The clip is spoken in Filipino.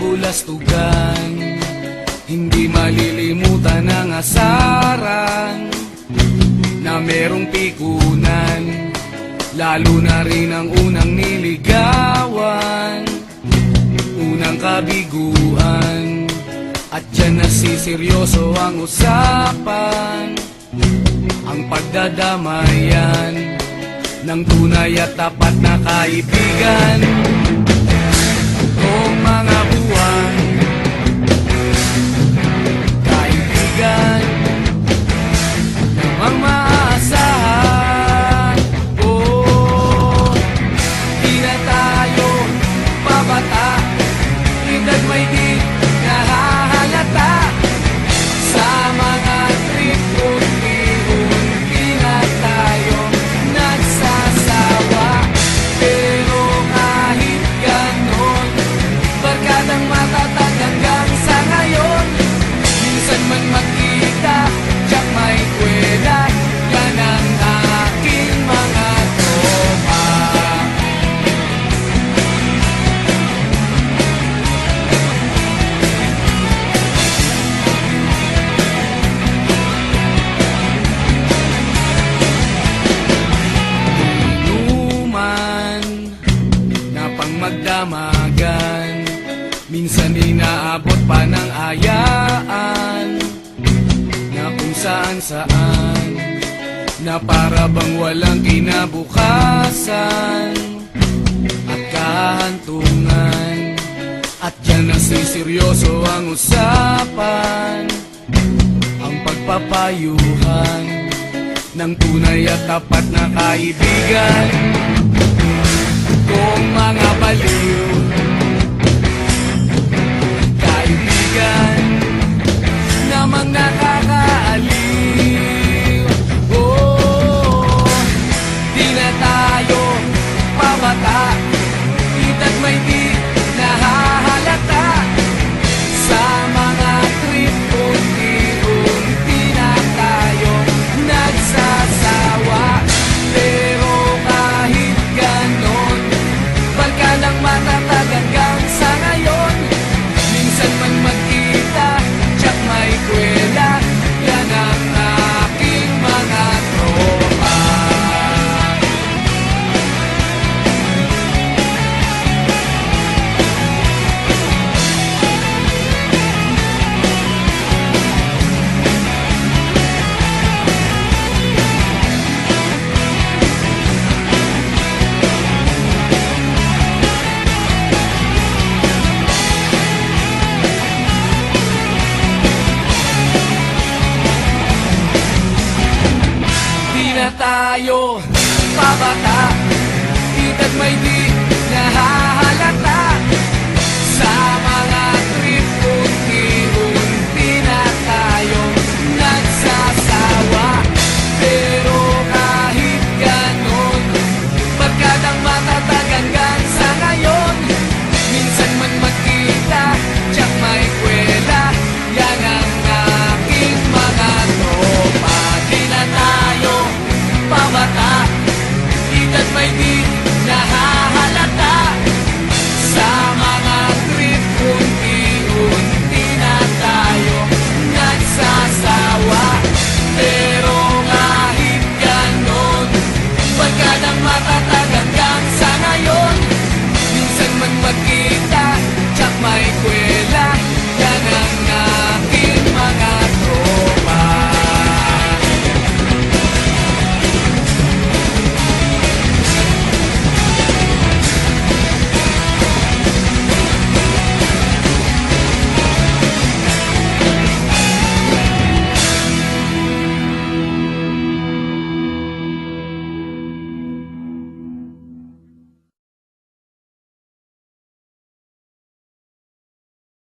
kabulastugan. Hindi malilimutan ang asaran na merong pikunan, lalo na rin ang unang niligawan, unang kabiguan. At dyan nasiseryoso ang usapan, ang pagdadamayan ng tunay at tapat na kaibigan. Kung mga buwan, kaibigan namang maaasahan. Oh, di na tayo babata, edad may di nahahalata. Sa mga trip unti-unti na tayo nagsasawa. Pero kahit ganon, barkadang matatag hanggang sa ngayon. Minsan man magkita, tiyak may kwela, yan ang aking mga tropa. Inuman na pang magdamagan, minsan inaabot pa ng ayaan, na kung saan-saan, na para bang walang kinabukasan at kahantungan. At dyan nasiseryoso ang usapan, ang pagpapayuhan ng tunay at tapat na kaibigan. Kung mga baliw, kaibigan namang nakakaaliw. Oh, di na tayo pabata, edad may di nahahalata. Sa mga trip unti-unti na tayo nagsasawa. Pero kahit ganon, barkadang matatag hanggang sa ngayon. Minsan man magkita, tiyak may kwela, yan ang aking mga tropa. Di na tayo pabata, edad may di